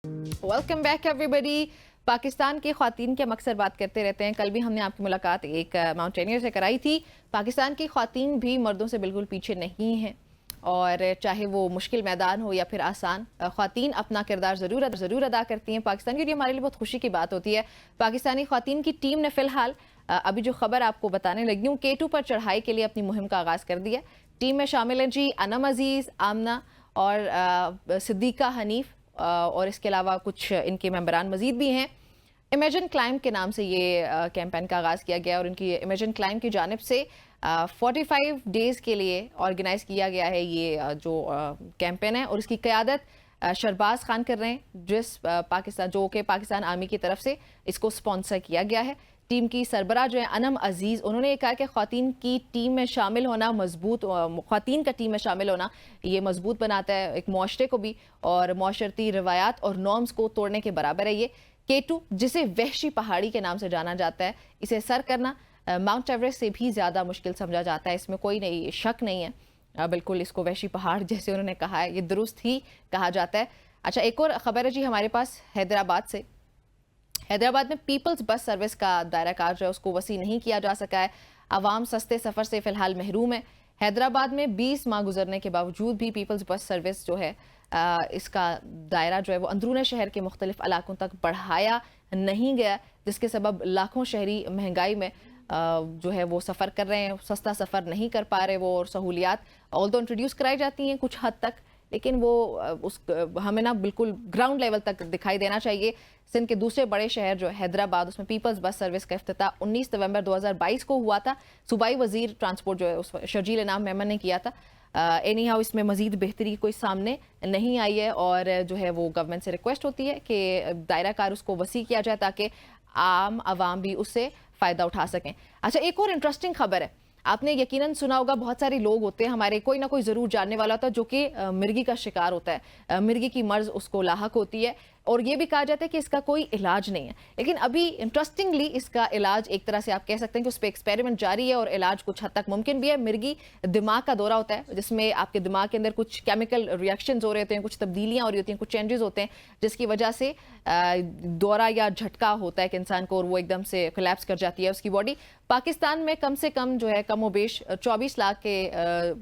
Welcome back everybody. Pakistan की ख़वातीन के हम अक्सर बात करते रहते हैं। कल भी हमने आपकी मुलाकात एक माउंटेनियर से कराई थी। पाकिस्तान की ख़वातीन भी मर्दों से बिल्कुल पीछे नहीं हैं, और चाहे वो मुश्किल मैदान हो या फिर आसान, ख़वातीन अपना किरदार ज़रूर अदा करती हैं। पाकिस्तान के लिए हमारे लिए बहुत खुशी की बात होती है। पाकिस्तानी ख़वातीन की टीम ने फ़िलहाल अभी जो खबर आपको बताने लगी हूँ, K2 पर चढ़ाई के लिए अपनी मुहिम का आगाज़ कर दिया। टीम में शामिल हैं जी अनम अजीज़, आमना और सिद्दीक़ा हनीफ, और इसके अलावा कुछ इनके मेंबरान मजीद भी हैं। इमेजिन क्लाइम के नाम से ये कैंपेन का आगाज़ किया गया, और इनकी इमेजिन क्लाइम की जानिब से 45 डेज़ के लिए ऑर्गेनाइज़ किया गया है ये जो कैंपेन है, और इसकी क़यादत शरबाज खान कर रहे हैं, जो कि पाकिस्तान आर्मी की तरफ से इसको स्पॉन्सर किया गया है। टीम की सरबराह जो है अनम अजीज़, उन्होंने ये कहा कि ख़वातीन की टीम में शामिल होना ख़वातीन का टीम में शामिल होना ये मजबूत बनाता है एक मुआशरे को भी, और मुआशरती रवायात और नॉर्म्स को तोड़ने के बराबर है। ये K2, जिसे वहशी पहाड़ी के नाम से जाना जाता है, इसे सर करना माउंट एवरेस्ट से भी ज़्यादा मुश्किल समझा जाता है, इसमें कोई शक नहीं है। बिल्कुल इसको वहशी पहाड़ जैसे उन्होंने कहा है, ये दुरुस्त ही कहा जाता है। अच्छा, एक और ख़बर है जी हमारे पास हैदराबाद से। हैदराबाद में पीपल्स बस सर्विस का दायरा कार जो है उसको वसी नहीं किया जा सका है। आवाम सस्ते सफ़र से फ़िलहाल महरूम है। हैदराबाद में 20 माह गुजरने के बावजूद भी पीपल्स बस सर्विस जो है इसका दायरा जो है वो अंदरून शहर के मुख्तलिफ इलाकों तक बढ़ाया नहीं गया, जिसके सबब लाखों शहरी महंगाई में जो है वो सफ़र कर रहे हैं, सस्ता सफ़र नहीं कर पा रहे वो, और सहूलियात ऑल्दो इंट्रोड्यूस कराई जाती हैं कुछ हद तक, लेकिन वो हमें ना बिल्कुल ग्राउंड लेवल तक दिखाई देना चाहिए। सिंध के दूसरे बड़े शहर जो हैदराबाद, उसमें पीपल्स बस सर्विस का इफ्तिताह 19 नवंबर 2022 को हुआ था। सूबाई वजीर ट्रांसपोर्ट जो है उस शर्जील इनाम मेमन ने किया था। एनी हाउ इसमें मजीद बेहतरी कोई सामने नहीं आई है, और जो है वो गवर्नमेंट से रिक्वेस्ट होती है कि दायरा कार उसको वसी किया जाए ताकि आम आवाम भी उससे फ़ायदा उठा सकें। अच्छा, एक और इंटरेस्टिंग खबर है, आपने यकीनन सुना होगा, बहुत सारे लोग होते हैं हमारे, कोई ना कोई ज़रूर जानने वाला होता है जो कि मिर्गी का शिकार होता है, मिर्गी की मर्ज उसको लाहक होती है, और ये भी कहा जाता है कि इसका कोई इलाज नहीं है। लेकिन अभी इंटरेस्टिंगली इसका इलाज, एक तरह से आप कह सकते हैं कि उस पर एक्सपेरिमेंट जारी है, और इलाज कुछ हद तक मुमकिन भी है। मिर्गी दिमाग का दौरा होता है, जिसमें आपके दिमाग के अंदर कुछ केमिकल रिएक्शंस हो रहे होते हैं, कुछ तब्दीलियाँ हो रही होती हैं, कुछ चेंजेस होते हैं, जिसकी वजह से दौरा या झटका होता है कि इंसान को, और वो एकदम से कोलैप्स कर जाती है उसकी बॉडी। पाकिस्तान में कम से कम जो है कम बेश 24 लाख के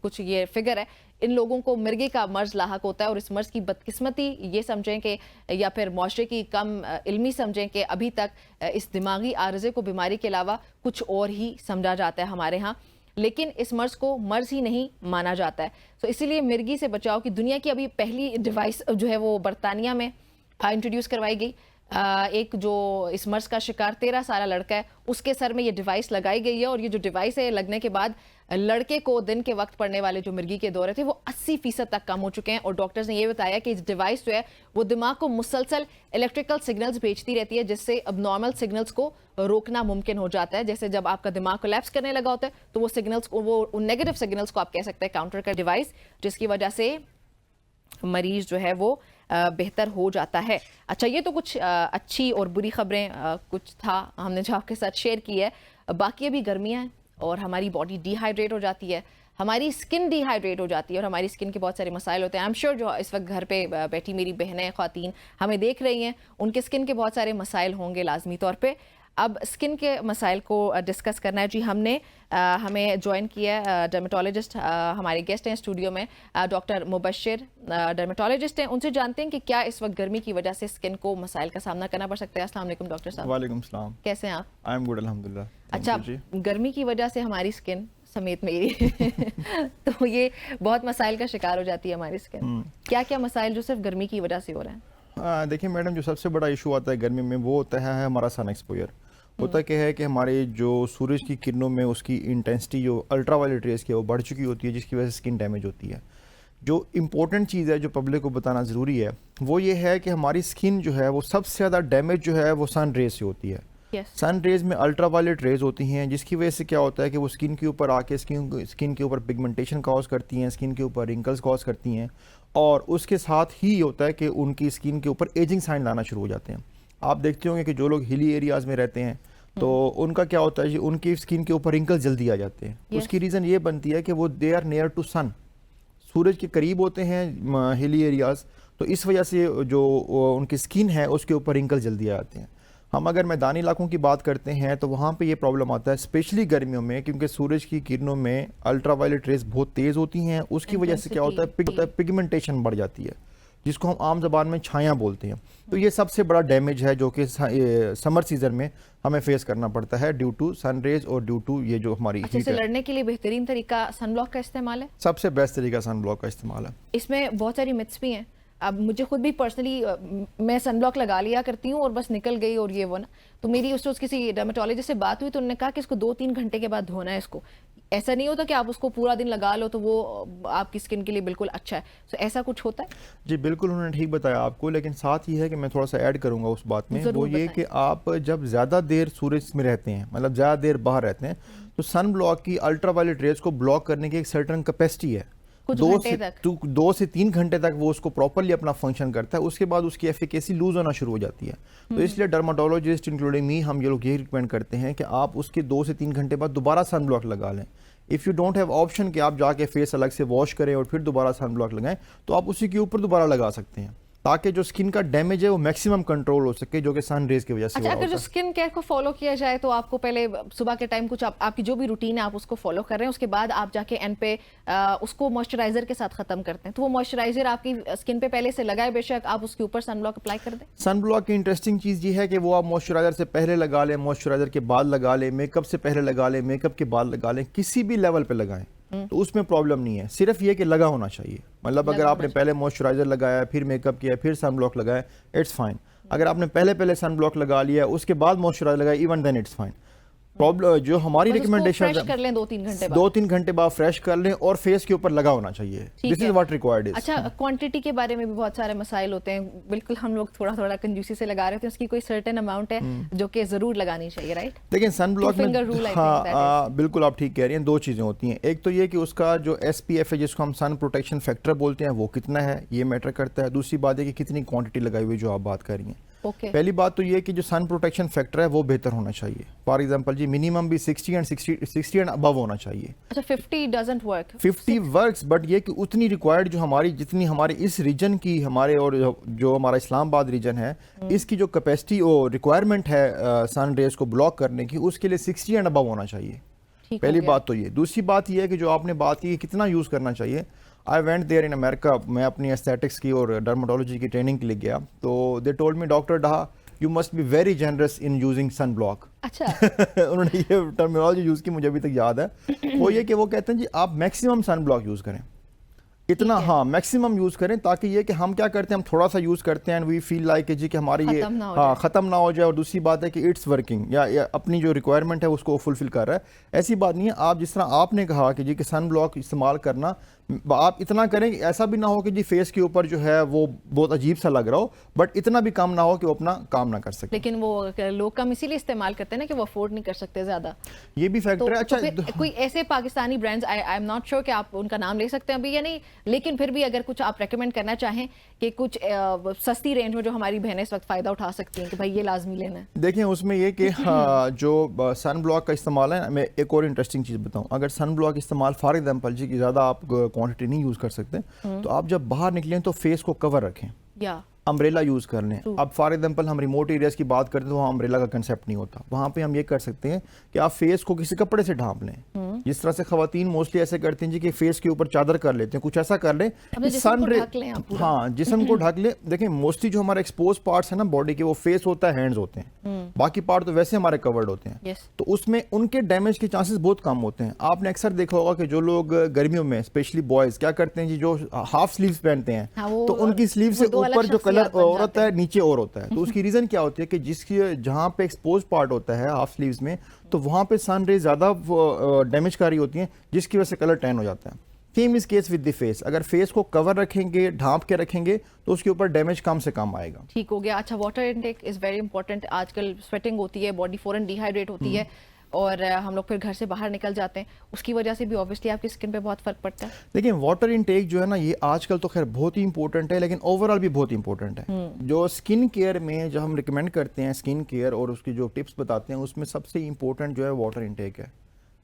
कुछ ये फिगर है, इन लोगों को मिर्गी का मर्ज लाहक होता है, और इस मर्ज की बदकिस्मती ये समझें कि, या फिर मुआशरे की कम इल्मी समझें कि अभी तक इस दिमागी आर्जे को बीमारी के अलावा कुछ और ही समझा जाता है हमारे यहाँ, लेकिन इस मर्ज को मर्ज ही नहीं माना जाता है। तो इसीलिए मिर्गी से बचाव की दुनिया की अभी पहली डिवाइस जो है वो बरतानिया में इंट्रोड्यूस करवाई गई। एक जो इस मर्ज का शिकार 13 साल लड़का है, उसके सर में ये डिवाइस लगाई गई है, और ये जो डिवाइस है लगने के बाद लड़के को दिन के वक्त पड़ने वाले जो मिर्गी के दौरे थे वो 80% तक कम हो चुके हैं। और डॉक्टर्स ने ये बताया कि इस डिवाइस जो है वो दिमाग को मुसलसल इलेक्ट्रिकल सिग्नल्स भेजती रहती है, जिससे अबनॉर्मल सिग्नल्स को रोकना मुमकिन हो जाता है। जैसे जब आपका दिमाग कोलैप्स करने लगा होता है, तो वो सिग्नल्स को, वो नेगेटिव सिग्नल्स को आप कह सकते हैं काउंटर का डिवाइस, जिसकी वजह से मरीज जो है वो बेहतर हो जाता है। अच्छा, ये तो कुछ अच्छी और बुरी खबरें कुछ था हमने जो आपके साथ शेयर की है। बाकी अभी गर्मियाँ हैं और हमारी बॉडी डिहाइड्रेट हो जाती है, हमारी स्किन डिहाइड्रेट हो जाती है, और हमारी स्किन के बहुत सारे मसाइल होते हैं। आई एम श्योर जो इस वक्त घर पे बैठी मेरी बहनें ख़वातीन हमें देख रही हैं, उनके स्किन के बहुत सारे मसाइल होंगे लाजमी तौर पे। अब स्किन के मसाइल को डिस्कस करना है जी। हमें ज्वाइन किया है डर्मेटोलॉजिस्ट, हमारे गेस्ट हैं स्टूडियो में, डॉक्टर मुबशिर डर्मेटोलॉजिस्ट हैं। उनसे जानते हैं कि क्या इस वक्त गर्मी की वजह से स्किन को मसाइल का सामना करना पड़ सकता है। अस्सलाम वालेकुम डॉक्टर साहब। वालेकुम सलाम। कैसे हैं आप? आई एम गुड अल्हम्दुलिल्लाह। अच्छा, गर्मी की वजह से हमारी स्किन समेत मेरी तो ये बहुत मसाइल का शिकार हो जाती है हमारी स्किन। क्या क्या मसाइल जो सिर्फ गर्मी की वजह से हो रहे हैं? देखिए मैडम, जो सबसे बड़ा इशू आता है गर्मी में वो होता है हमारा सन एक्सपोजर। होता क्या है कि हमारे जो सूरज की किरणों में उसकी इंटेंसिटी जो अल्ट्रावायलेट रेज की है वो बढ़ चुकी होती है, जिसकी वजह से स्किन डैमेज होती है। जो इम्पोर्टेंट चीज़ है जो पब्लिक को बताना ज़रूरी है वो ये है कि हमारी स्किन जो है वो सबसे ज़्यादा डैमेज जो है वो सन रेज से होती है। सन रेज में अल्ट्रावायलेट रेज होती हैं, जिसकी वजह से क्या होता है कि वो स्किन के ऊपर आके स्किन के ऊपर पिगमेंटेशन कॉज करती हैं, स्किन के ऊपर रिंकल्स कॉज करती हैं, और उसके साथ ही होता है कि उनकी स्किन के ऊपर एजिंग साइन लाना शुरू हो जाते हैं। आप देखते होंगे कि जो लोग हिली एरियाज़ में रहते हैं तो उनका क्या होता है जी, उनकी स्किन के ऊपर रिंकल्स जल्दी आ जाते हैं। उसकी रीज़न ये बनती है कि वो दे आर नियर टू सन, सूरज के करीब होते हैं हिली एरियाज़, तो इस वजह से जो उनकी स्किन है उसके ऊपर रिंकल जल्दी आ जाते हैं। हम अगर मैदानी इलाकों की बात करते हैं तो वहाँ पे ये प्रॉब्लम आता है स्पेशली गर्मियों में, क्योंकि सूरज की किरणों में अल्ट्रावायलेट रेज बहुत तेज़ होती हैं। उसकी वजह से क्या होता है पिगमेंटेशन बढ़ जाती है, जिसको हम आम जबान में छाया बोलते हैं। तो ये सबसे बड़ा डैमेज है जो कि समर सीजन में हमें फेस करना पड़ता है ड्यू टू सन रेज और ड्यू टू ये जो हमारी हीट इससे है। लड़ने के लिए बेहतरीन तरीका सनब्लॉक का इस्तेमाल है। सबसे बेस्ट तरीका सन ब्लॉक का इस्तेमाल है। इसमें बहुत सारी मिथ्स भी हैं। अब मुझे खुद भी पर्सनली मैं सनब्लॉक लगा लिया करती हूँ और बस निकल गई और ये वो ना, तो मेरी उस रोज किसी डर्मेटोलॉजिस्ट से बात हुई तो उन्होंने कहा कि इसको 2-3 घंटे के बाद धोना है इसको। ऐसा नहीं होता कि आप उसको पूरा दिन लगा लो तो वो आपकी स्किन के लिए बिल्कुल अच्छा है। तो ऐसा कुछ होता है? जी बिल्कुल, उन्होंने ठीक बताया आपको, लेकिन साथ ही है कि मैं थोड़ा सा ऐड करूंगा उस बात में, वो ये कि आप जब ज़्यादा देर सूरज में रहते हैं, मतलब ज़्यादा देर बाहर रहते हैं, तो सन ब्लॉक की अल्ट्रावायलेट रेज को ब्लॉक करने की एक सर्टेन कैपेसिटी है। 2 से 3 घंटे तक वो उसको प्रॉपरली अपना फंक्शन करता है, उसके बाद उसकी एफिकेसी लूज होना शुरू हो जाती है। तो इसलिए डर्माटोलॉजिस्ट इंक्लूडिंग मी हम ये लोग यही रिकमेंड करते हैं कि आप उसके 2 से 3 घंटे बाद दोबारा सन ब्लॉक लगा लें। If you don't have option कि आप जाके फेस अलग से वॉश करें और फिर दोबारा सन ब्लॉक लगाएं, तो आप उसी के ऊपर दोबारा लगा सकते हैं, ताकि जो स्किन का डैमेज है वो मैक्सिमम कंट्रोल हो सके, जो कि सन रेज की वजह से। अच्छा, अगर जो स्किन केयर को फॉलो किया जाए तो आपको पहले सुबह के टाइम कुछ आपकी जो भी रूटीन है आप उसको फॉलो कर रहे हैं, उसके बाद आप जाके एंड पे उसको मॉइस्चराइजर के साथ खत्म करते हैं, तो वो मॉइस्चराइजर आपकी स्किन पे पहले से लगाए, बेशक आप उसके ऊपर सन ब्लॉक अप्लाई कर दें। सन ब्लॉक की इंटरेस्टिंग चीज़ ये है कि वो आप मॉइस्चराइजर से पहले लगा लें, मॉइस्चराइजर के बाद लगा लें, मेकअप से पहले लगा लें, मेकअप के बाद लगा लें, किसी भी लेवल पे लगाएं तो उसमें प्रॉब्लम नहीं है। सिर्फ ये कि लगा होना चाहिए, मतलब अगर आपने पहले मॉइस्चराइजर लगाया, फिर मेकअप किया, फिर सन ब्लॉक लगाया, इट्स फाइन। अगर आपने पहले सन ब्लॉक लगा लिया, उसके बाद मॉइस्चराइजर लगाया, even then it's fine. Problem जो हमारी रिकमेंडेशन कर लें 2-3 घंटे बाद, 2-3 घंटे बाद फ्रेश कर लें और फेस के ऊपर लगा होना चाहिए। This is what required is. अच्छा, क्वांटिटी के बारे में भी बहुत सारे मसाइल होते हैं, बिल्कुल हम लोग थोड़ा थोड़ा कंजूसी से लगा रहे थे, उसकी कोई सर्टेन अमाउंट है जो कि जरूर लगानी चाहिए, राइट? देखिए सन ब्लॉक में हाँ बिल्कुल आप ठीक कह रही हैं, 2 चीज़ें होती हैं। एक तो ये कि उसका जो SPF है, जिसको हम सन प्रोटेक्शन फैक्टर बोलते हैं, वो कितना है ये मैटर करता है। दूसरी बात है कि कितनी क्वांटिटी लगाई हुई जो आप बात कर रही हैं। पहली बात तो ये कि जो सन प्रोटेक्शन फैक्टर है वो बेहतर होना चाहिए। फॉर एग्जांपल जी मिनिमम भी 60 एंड अबव होना चाहिए। अच्छा, 50 डजंट वर्क? 50 वर्क्स, बट ये कि उतनी रिक्वायर्ड जो हमारी, जितनी हमारे इस रीजन की, हमारे और जो हमारा इस्लामाबाद रीजन है, इसकी जो कैपेसिटी और रिक्वायरमेंट है सन रेज को ब्लॉक करने की, उसके लिए 60 एंड अबव होना चाहिए। पहली बात तो ये। दूसरी बात ये है कि जो आपने बात की कितना यूज़ करना चाहिए, I went there in America, मैं अपनी एस्थेटिक्स की और डर्माटोलॉजी की ट्रेनिंग के लिए गया, तो दे टोल्ड मी डॉक्टर डाहा you must be very generous in using sunblock. अच्छा उन्होंने ये टर्मिनोलॉजी यूज़ की, मुझे अभी तक याद है। वो ये कि वो कहते हैं जी आप मैक्सिमम सन ब्लॉक यूज़ करें, इतना हाँ मैक्सिमम यूज़ करें, ताकि ये कि हम क्या करते हैं, हम थोड़ा सा यूज़ करते हैं एंड वी फील लाइक जी कि हमारी ये हाँ ख़त्म ना हो जाए, और दूसरी बात है कि इट्स वर्किंग या अपनी जो रिक्वायरमेंट है उसको फुलफिल कर रहा है। ऐसी बात नहीं है। आप जिस तरह आपने कहा कि जी कि सन ब्लॉक इस्तेमाल करना आप इतना करें, ऐसा भी ना हो कि जी फेस के ऊपर जो है वो बहुत अजीब सा लग रहा हो, बट इतना भी कम ना हो कि वो अपना काम ना कर सके। लेकिन वो लोग कम इसीलिए इस्तेमाल करते हैं ना कि वो अफोर्ड नहीं कर सकते ज्यादा, ये भी फैक्टर है। अच्छा, कोई ऐसे Pakistani brands, I am not sure कि आप उनका नाम ले सकते हैं अभी या नहीं, लेकिन फिर भी अगर कुछ आप रेकमेंड करना चाहें कि कुछ सस्ती रेंज में जो हमारी बहनें इस वक्त फायदा उठा सकती हैं कि भाई ये लाजमी लेना है। देखें उसमें ये कि जो सन ब्लॉक का इस्तेमाल है, मैं एक और इंटरेस्टिंग चीज़ बताऊं, अगर सन ब्लॉक इस्तेमाल फॉर एग्जांपल जी कि ज़्यादा आप क्वांटिटी नहीं यूज़ कर सकते, तो आप जब बाहर निकलें तो फेस को कवर रखें या अम्ब्रेला यूज़ कर लें। अब फॉर एग्जांपल हम रिमोट एरियाज़ की बात करते हैं तो वहाँ अम्ब्रेला का कंसेप्ट नहीं होता, वहाँ पे हम ये कर सकते हैं कि आप फेस को किसी कपड़े से ढांप लें। जिस तरह से खवातीन मोस्टली ऐसे करती हैं जी कि फेस के ऊपर चादर कर लेते हैं, कुछ ऐसा कर लें सन रे, हाँ जिस्म को ढक ले। देखें मोस्टली जो हमारे एक्सपोज पार्ट्स है ना बॉडी के, वो फेस होता है, हैंड्स होते हैं, बाकी पार्ट तो वैसे हमारे कवर्ड होते हैं, तो उसमें उनके डैमेज के चांसेस बहुत कम होते हैं। आपने अक्सर देखा होगा कि जो लोग गर्मियों में स्पेशली बॉयज क्या करते हैं जी, जो हाफ स्लीव्स पहनते हैं, तो उनकी स्लीव से ऊपर जो कलर और होता है नीचे और होता है। तो उसकी रीजन क्या होती है कि जिसकी जहां पे एक्सपोज पार्ट होता है हाफ स्लीव्स में, तो वहां पे सन रेज ज्यादा डैमेजकारी होती हैं, जिसकी वजह से कलर टैन हो जाता है। Same is case with the face, अगर फेस को कवर रखेंगे, ढांप के रखेंगे, तो उसके ऊपर डैमेज कम से कम आएगा। ठीक हो गया। अच्छा, water intake is very important. आजकल स्वेटिंग होती है, बॉडी फौरन डिहाइड्रेट होती है और हम लोग फिर घर से बाहर निकल जाते हैं, उसकी वजह से भी ऑब्वियसली आपकी स्किन पे बहुत फर्क पड़ता है। देखिए वाटर इनटेक जो है ना, ये आजकल तो खैर बहुत ही इंपॉर्टेंट है, लेकिन ओवरऑल भी बहुत इंपॉर्टेंट है। जो स्किन केयर में जो हम रिकमेंड करते हैं स्किन केयर और उसकी जो टिप्स बताते हैं, उसमें सबसे इंपॉर्टेंट जो है वाटर इनटेक है।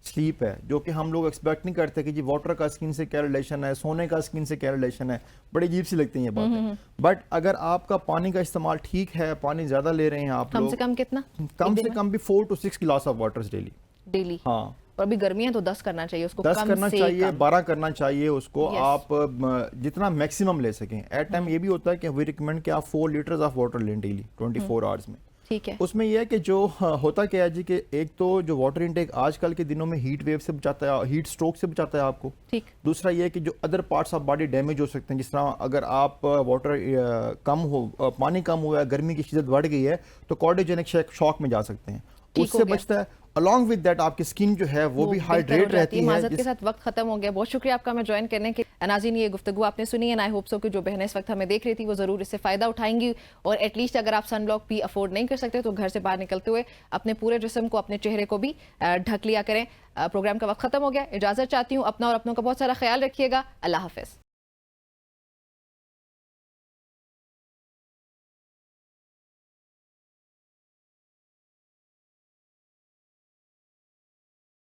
स्लीप है, जो कि हम लोग एक्सपेक्ट नहीं करते कि जी वाटर का स्किन से क्या रिलेशन है, सोने का स्किन से क्या रिलेशन है, बड़ी अजीब सी लगती है ये बातें। बट अगर आपका पानी का इस्तेमाल ठीक है, पानी ज्यादा ले रहे हैं आप कम लोग, से कम कितना कम से कम भी 4 to 6 गिलास ऑफ वाटर डेली। डेली? हाँ, और अभी गर्मियां तो 10 करना चाहिए उसको, 10 कम करना से चाहिए, कम। 12 करना चाहिए उसको। Yes. आप जितना मैक्सिमम ले सकें। एट टाइम ये भी होता है कि वी रिकमेंड कि आप 4 लीटर्स ऑफ वाटर लें डेली 24 आवर्स में। ठीक है। उसमें यह है कि जो होता क्या है जी कि एक तो जो वाटर इनटेक आजकल के दिनों में हीट वेव से बचाता है, हीट स्ट्रोक से बचाता है आपको। ठीक। दूसरा ये है कि जो other parts of body damage हो सकते हैं, जिस तरह अगर आप वाटर कम हो, पानी कम हुआ है, गर्मी की शिद्दत बढ़ गई है, तो कार्डियोजेनिक शॉक में जा सकते हैं, उससे बचता है। अलॉन्ग विद दैट आपकी स्किन जो है वो भी हाइड्रेट रहती है। माजत के साथ वक्त खत्म हो गया, बहुत शुक्रिया आपका हमें ज्वाइन करने के। नाज़रीन, ये गुफ्तगू आपने सुनी है, आई होप सो कि जो बहनें इस वक्त हमें देख रही थी वो जरूर इससे फायदा उठाएंगी, और एटलीस्ट अगर आप सनब्लॉक भी अफोर्ड नहीं कर सकते तो घर से बाहर निकलते हुए अपने पूरे जिस्म को, अपने चेहरे को भी ढक लिया करें। प्रोग्राम का वक्त खत्म हो गया, इजाजत चाहती हूँ। अपना और अपनों का बहुत सारा ख्याल रखिएगा। अल्लाह हाफिज।